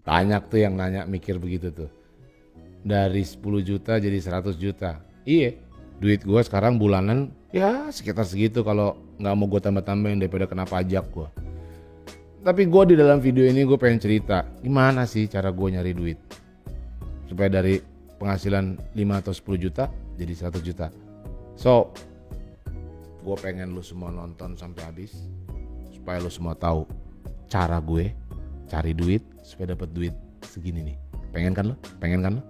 Banyak tuh yang nanya mikir begitu tuh. Dari 10 juta jadi 100 juta. Iya, duit gue sekarang bulanan ya sekitar segitu kalau nggak mau gue tambah-tambahin daripada kena pajak gue. Tapi gue di dalam video ini gue pengen cerita gimana sih cara gue nyari duit supaya dari penghasilan 5 atau 10 juta jadi 100 juta. So, gue pengen lu semua nonton sampai habis supaya lu semua tahu cara gue cari duit supaya dapat duit segini nih. Pengen kan lu? Pengen kan lu?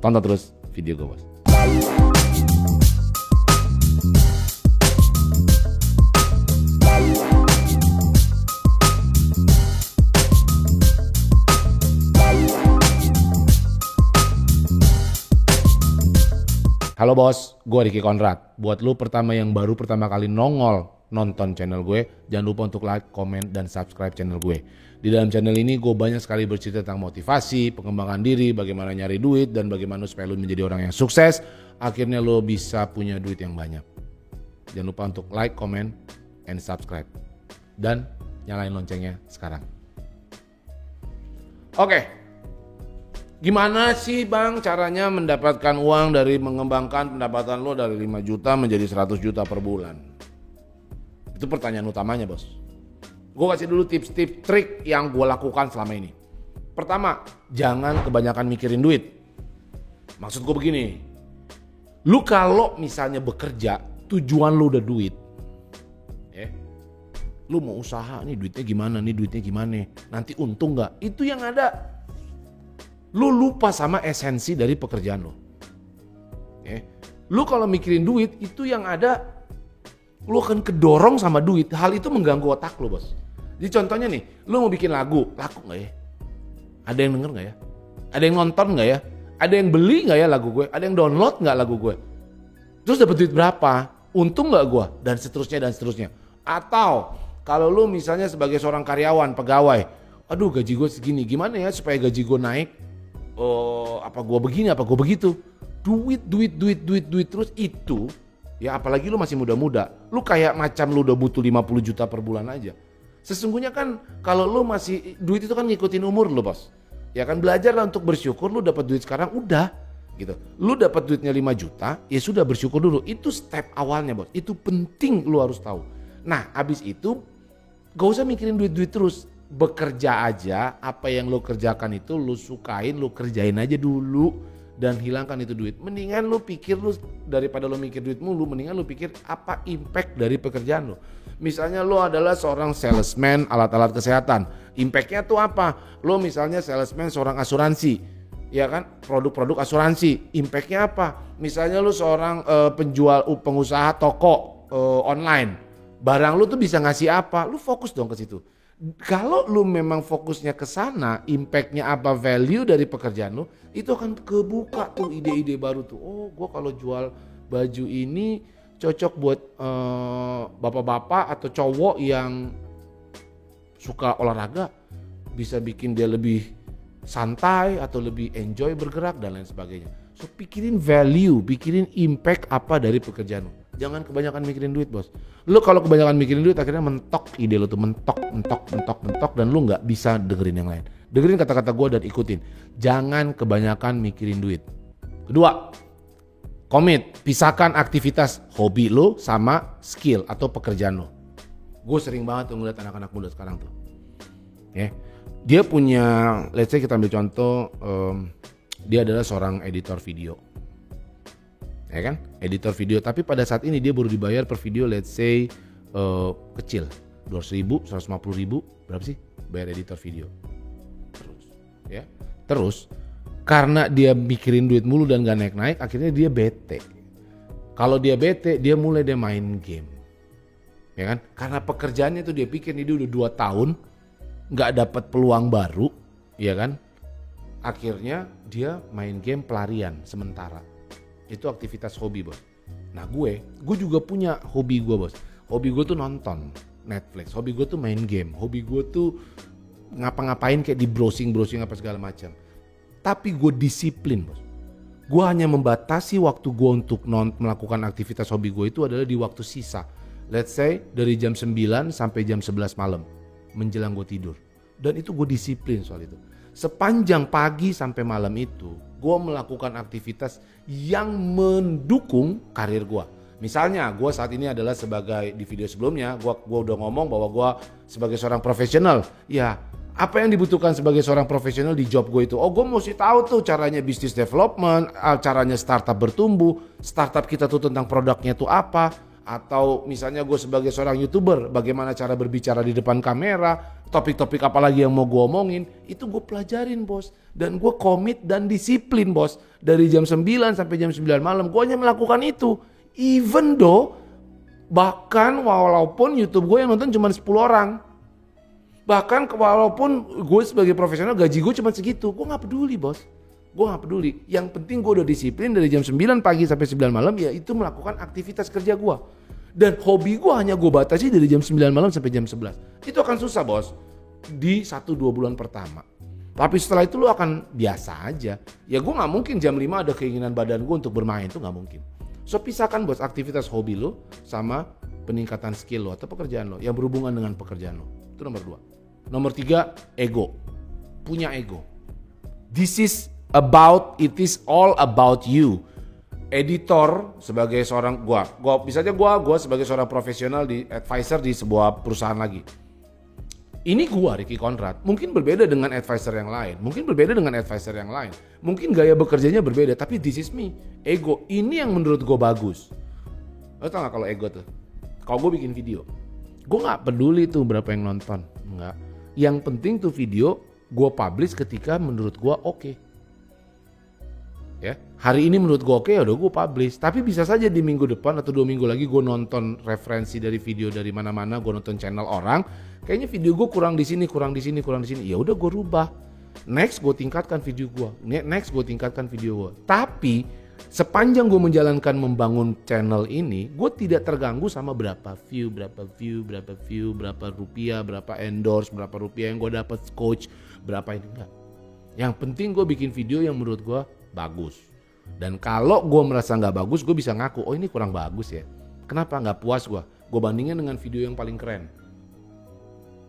Tonton terus video gue, bos. Halo bos, gue Ricky Conrad. Buat lu yang baru pertama kali nongol nonton channel gue, jangan lupa untuk like, komen, dan subscribe channel gue. Di dalam channel ini gue banyak sekali bercerita tentang motivasi, pengembangan diri, bagaimana nyari duit, dan bagaimana supaya lu menjadi orang yang sukses. Akhirnya lu bisa punya duit yang banyak. Jangan lupa untuk like, komen, and subscribe. Dan nyalain loncengnya sekarang. Oke. Gimana sih bang caranya mendapatkan uang dari mengembangkan pendapatan lo dari 5 juta menjadi 100 juta per bulan? Itu pertanyaan utamanya bos. Gue kasih dulu tips-tips trik yang gue lakukan selama ini. Pertama, jangan kebanyakan mikirin duit. Maksud gue begini, lu kalau misalnya bekerja tujuan lu udah duit, lu mau usaha nih duitnya gimana, nanti untung gak? Itu yang ada. Lu lupa sama esensi dari pekerjaan lu. Lu kalau mikirin duit itu yang ada, lu akan kedorong sama duit. Hal itu mengganggu otak lu bos. Jadi contohnya nih, lu mau bikin lagu gak ya? Ada yang denger gak ya? Ada yang nonton gak ya? Ada yang beli gak ya lagu gue? Ada yang download gak lagu gue? Terus dapat duit berapa? Untung gak gue? Dan seterusnya. Atau kalau lu misalnya sebagai seorang karyawan, pegawai, aduh gaji gue segini, gimana ya supaya gaji gue naik? Apa gue begini, apa gue begitu? Duit terus itu. Ya apalagi lu masih muda-muda, lu kayak macam lu udah butuh 50 juta per bulan aja. Sesungguhnya kan kalau lu masih, duit itu kan ngikutin umur lu bos. Ya kan belajarlah untuk bersyukur, lu dapat duit sekarang udah gitu. Lu dapat duitnya 5 juta, ya sudah bersyukur dulu. Itu step awalnya bos, itu penting lu harus tahu. Nah abis itu gak usah mikirin duit terus. Bekerja aja, apa yang lo kerjakan itu lo sukain, lo kerjain aja dulu dan hilangkan itu duit. Mendingan lo pikir daripada lo mikir duit mulu, mendingan lo pikir apa impact dari pekerjaan lo. Misalnya lo adalah seorang salesman alat-alat kesehatan, impactnya tuh apa? Lo misalnya salesman seorang asuransi, ya kan, produk-produk asuransi, impactnya apa? Misalnya lo seorang pengusaha toko online, barang lo tuh bisa ngasih apa? Lo fokus dong ke situ. Kalau lu memang fokusnya ke sana, impactnya apa, value dari pekerjaan lu, itu akan kebuka tuh ide-ide baru tuh. Oh, gue kalau jual baju ini cocok buat bapak-bapak atau cowok yang suka olahraga, bisa bikin dia lebih santai atau lebih enjoy bergerak dan lain sebagainya. So pikirin value, pikirin impact apa dari pekerjaan lu. Jangan kebanyakan mikirin duit bos. Lu kalau kebanyakan mikirin duit akhirnya mentok ide lu tuh, mentok dan lu nggak bisa dengerin yang lain. Dengerin kata-kata gue dan ikutin. Jangan kebanyakan mikirin duit. Kedua, komit, pisahkan aktivitas hobi lu sama skill atau pekerjaan lu. Gue sering banget tuh ngeliat anak-anak muda sekarang tuh. Dia punya, let's say kita ambil contoh, dia adalah seorang editor video. Ya kan, editor video, tapi pada saat ini dia baru dibayar per video let's say kecil, 200.000, 150.000, berapa sih bayar editor video. Terus karena dia mikirin duit mulu dan gak naik-naik, akhirnya dia bete. Kalau dia bete, dia mulai main game, ya kan, karena pekerjaannya tuh dia pikir nih dia udah 2 tahun gak dapat peluang baru, ya kan, akhirnya dia main game pelarian sementara. Itu aktivitas hobi bos. Nah gue juga punya hobi gue bos. Hobi gue tuh nonton Netflix. Hobi gue tuh main game. Hobi gue tuh ngapa-ngapain kayak di browsing apa segala macam. Tapi gue disiplin bos. Gue hanya membatasi waktu gue untuk melakukan aktivitas hobi gue itu adalah di waktu sisa. Let's say dari jam 9 sampai jam 11 malam menjelang gue tidur. Dan itu gue disiplin soal itu. sepanjang pagi sampai malam itu, gue melakukan aktivitas yang mendukung karir gue. Misalnya gue saat ini adalah sebagai, di video sebelumnya gue udah ngomong bahwa gue sebagai seorang profesional. Ya, apa yang dibutuhkan sebagai seorang profesional di job gue itu? Oh, gue mesti tahu tuh caranya business development, caranya startup bertumbuh, startup kita tuh tentang produknya tuh apa. Atau misalnya gue sebagai seorang YouTuber, bagaimana cara berbicara di depan kamera, topik-topik apa lagi yang mau gue omongin, itu gue pelajarin bos. Dan gue komit dan disiplin bos. Dari jam 9 sampai jam 9 malam, gue hanya melakukan itu. Even though, bahkan walaupun YouTube gue yang nonton cuma 10 orang. Bahkan walaupun gue sebagai profesional gaji gue cuma segitu, gue gak peduli bos. Gue gak peduli, yang penting gue udah disiplin dari jam 9 pagi sampai 9 malam, yaitu melakukan aktivitas kerja gue. Dan hobi gue hanya gue batasi dari jam 9 malam sampai jam 11. Itu akan susah bos, di 1-2 bulan pertama. Tapi setelah itu lo akan biasa aja. Ya gue gak mungkin jam 5 ada keinginan badan gue untuk bermain, itu gak mungkin. So pisahkan bos aktivitas hobi lo sama peningkatan skill lo atau pekerjaan lo yang berhubungan dengan pekerjaan lo. Itu nomor 2. Nomor 3, ego. Punya ego. It is all about you. Editor sebagai seorang gua sebagai seorang profesional di advisor di sebuah perusahaan lagi. Ini gua Ricky Conrad, mungkin berbeda dengan advisor yang lain, mungkin gaya bekerjanya berbeda, tapi this is me. Ego, ini yang menurut gua bagus. Lo tau gak kalau ego tuh? Kalau gua bikin video, gua gak peduli tuh berapa yang nonton, enggak. Yang penting tuh video gua publish ketika menurut gua oke. Ya, hari ini menurut gue oke, ya udah gue publish. Tapi bisa saja di minggu depan atau 2 minggu lagi gue nonton referensi dari video dari mana-mana, gue nonton channel orang, kayaknya video gue kurang di sini. Ya udah gue rubah. Next gue tingkatkan video gue. Tapi sepanjang gue menjalankan membangun channel ini, gue tidak terganggu sama berapa view, berapa rupiah, berapa endorse, berapa rupiah yang gue dapat coach, berapa ini enggak. Yang penting gue bikin video yang menurut gue bagus. Dan kalau gue merasa nggak bagus, gue bisa ngaku, oh ini kurang bagus ya. Kenapa? Nggak puas gue. Gue bandingin dengan video yang paling keren.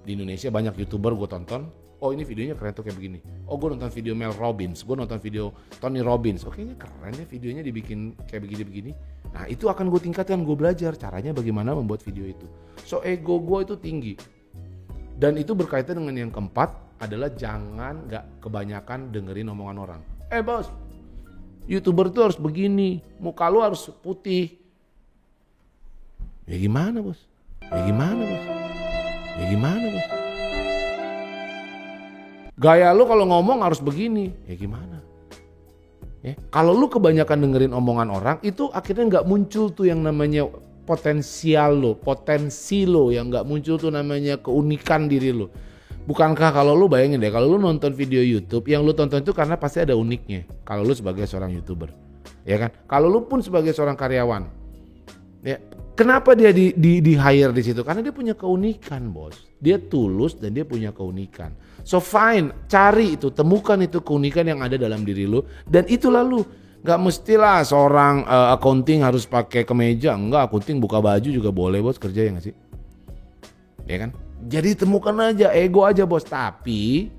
Di Indonesia banyak YouTuber gue tonton, oh ini videonya keren tuh kayak begini. Oh gue nonton video Mel Robbins, gue nonton video Tony Robbins. Oh kayaknya keren ya videonya dibikin kayak begini-begini. Nah itu akan gue tingkatkan, gue belajar caranya bagaimana membuat video itu. So ego gue itu tinggi. Dan itu berkaitan dengan yang keempat adalah jangan nggak kebanyakan dengerin omongan orang. Bos, YouTuber tuh harus begini, muka lu harus putih. Ya gimana bos? Gaya lu kalau ngomong harus begini, ya gimana? Ya, kalau lu kebanyakan dengerin omongan orang, itu akhirnya nggak muncul tuh yang namanya potensi lo, yang nggak muncul tuh namanya keunikan diri lo. Bukankah kalau lu bayangin deh, kalau lu nonton video YouTube, yang lu tonton itu karena pasti ada uniknya. Kalau lu sebagai seorang YouTuber, ya kan? Kalau lu pun sebagai seorang karyawan, ya kenapa dia di hire di situ? Karena dia punya keunikan, bos. Dia tulus dan dia punya keunikan. So fine, cari itu, temukan itu keunikan yang ada dalam diri lu, dan itulah lu. Gak mestilah seorang accounting harus pakai kemeja, enggak. Accounting buka baju juga boleh bos, kerja ya nggak sih? Ya kan? Jadi temukan aja, ego aja bos, tapi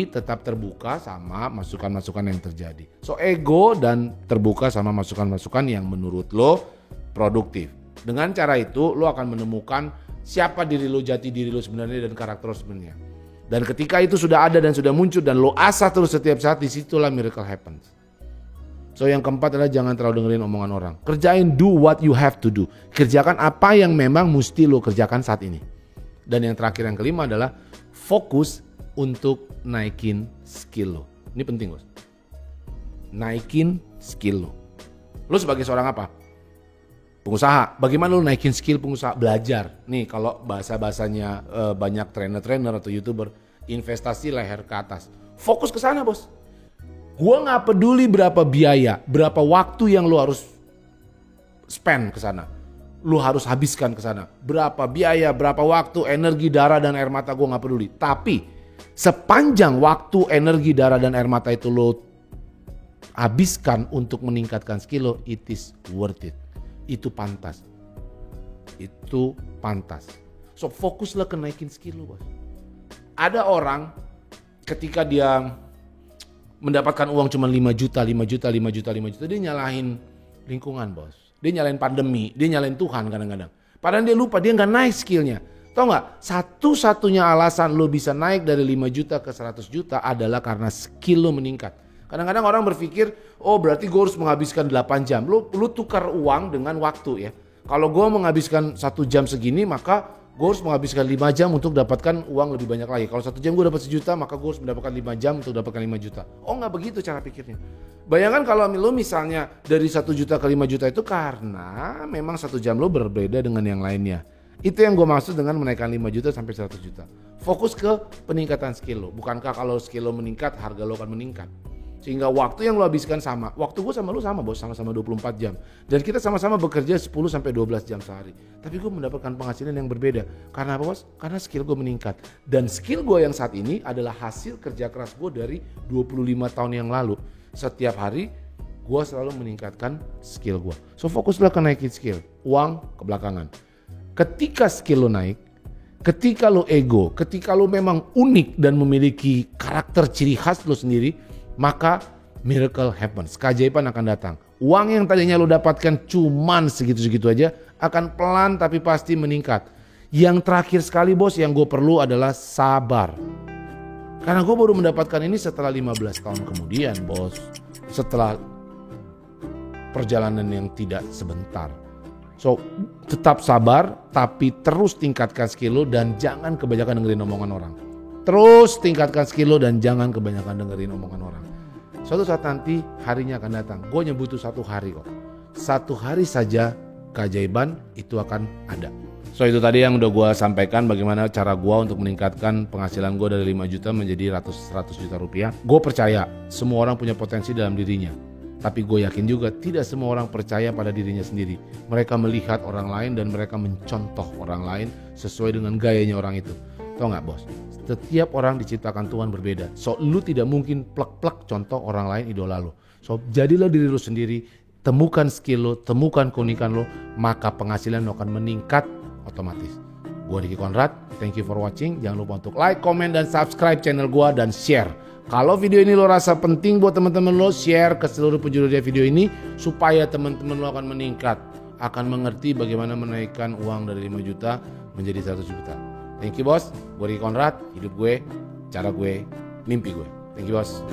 tetap terbuka sama masukan-masukan yang terjadi. So ego dan terbuka sama masukan-masukan yang menurut lo produktif. Dengan cara itu lo akan menemukan siapa diri lo, jati diri lo sebenarnya dan karakter lo sebenarnya. Dan ketika itu sudah ada dan sudah muncul dan lo asah terus setiap saat, disitulah miracle happens. So yang keempat adalah jangan terlalu dengerin omongan orang. Kerjain, do what you have to do. Kerjakan apa yang memang mesti lo kerjakan saat ini. Dan yang terakhir, yang kelima adalah fokus untuk naikin skill lo. Ini penting bos. Naikin skill lo. Lo sebagai seorang apa? Pengusaha. Bagaimana lo naikin skill pengusaha? Belajar. Nih kalau bahasa-bahasanya banyak trainer-trainer atau YouTuber, investasi leher ke atas. Fokus ke sana bos. Gua nggak peduli berapa biaya, berapa waktu yang lo harus spend ke sana. Lu harus habiskan ke sana. Berapa biaya, berapa waktu, energi, darah, dan air mata, gue gak peduli. Tapi sepanjang waktu, energi, darah, dan air mata itu lu habiskan untuk meningkatkan skill lo, it is worth it. Itu pantas. So fokuslah ke naikin skill lo bos. Ada orang ketika dia mendapatkan uang cuma 5 juta, dia nyalahin lingkungan, bos. Dia nyalahin pandemi, dia nyalahin Tuhan kadang-kadang. Padahal dia lupa, dia nggak naik skillnya. Tahu nggak? Satu-satunya alasan lo bisa naik dari 5 juta ke 100 juta adalah karena skill lo meningkat. Kadang-kadang orang berpikir, oh berarti gue harus menghabiskan 8 jam. Lo tukar uang dengan waktu ya. Kalau gue menghabiskan 1 jam segini, maka gue harus menghabiskan 5 jam untuk dapatkan uang lebih banyak lagi. Kalau 1 jam gue dapat 1 juta, maka gue harus mendapatkan 5 jam untuk dapatkan 5 juta. Oh nggak begitu cara pikirnya. Bayangkan kalau lo misalnya dari 1 juta ke 5 juta itu karena memang 1 jam lo berbeda dengan yang lainnya. Itu yang gue maksud dengan menaikkan 5 juta sampai 100 juta. Fokus ke peningkatan skill lo. Bukankah kalau skill lo meningkat, harga lo akan meningkat. Sehingga waktu yang lo habiskan sama. Waktu gue sama lo sama, bos, sama-sama 24 jam. Dan kita sama-sama bekerja 10 sampai 12 jam sehari. Tapi gue mendapatkan penghasilan yang berbeda. Karena apa, bos? Karena skill gue meningkat. Dan skill gue yang saat ini adalah hasil kerja keras gue dari 25 tahun yang lalu. Setiap hari gue selalu meningkatkan skill gue. So fokuslah ke naikin skill. Uang kebelakangan. Ketika skill lo naik, ketika lo ego, ketika lo memang unik dan memiliki karakter ciri khas lo sendiri, maka miracle happens, keajaiban akan datang. Uang yang tadinya lo dapatkan cuman segitu-segitu aja akan pelan tapi pasti meningkat. Yang terakhir sekali, bos, yang gue perlu adalah sabar. Karena gue baru mendapatkan ini setelah 15 tahun kemudian, bos. Setelah perjalanan yang tidak sebentar. So, tetap sabar, tapi terus tingkatkan skill lo dan jangan kebanyakan dengerin omongan orang. Terus tingkatkan skill lo dan jangan kebanyakan dengerin omongan orang. Suatu saat nanti harinya akan datang. Gue butuh 1 hari kok. 1 hari saja keajaiban itu akan ada. So itu tadi yang udah gue sampaikan bagaimana cara gue untuk meningkatkan penghasilan gue dari 5 juta menjadi 100 juta rupiah. Gue percaya semua orang punya potensi dalam dirinya. Tapi gue yakin juga tidak semua orang percaya pada dirinya sendiri. Mereka melihat orang lain dan mereka mencontoh orang lain sesuai dengan gayanya orang itu. Tahu nggak, bos? Setiap orang diciptakan Tuhan berbeda. So lu tidak mungkin plek-plek contoh orang lain idola lu. So jadilah diri lu sendiri, temukan skill lu, temukan keunikan lu, maka penghasilan lu akan meningkat otomatis. Gue Ricky Conrad, thank you for watching. Jangan lupa untuk like, comment, dan subscribe channel gue dan share. Kalau video ini lo rasa penting buat teman-teman lo, share ke seluruh penjuru video ini supaya teman-teman lo akan meningkat, akan mengerti bagaimana menaikkan uang dari 5 juta menjadi 100 juta. Thank you, bos. Gue Ricky Conrad, hidup gue, cara gue, mimpi gue. Thank you, bos.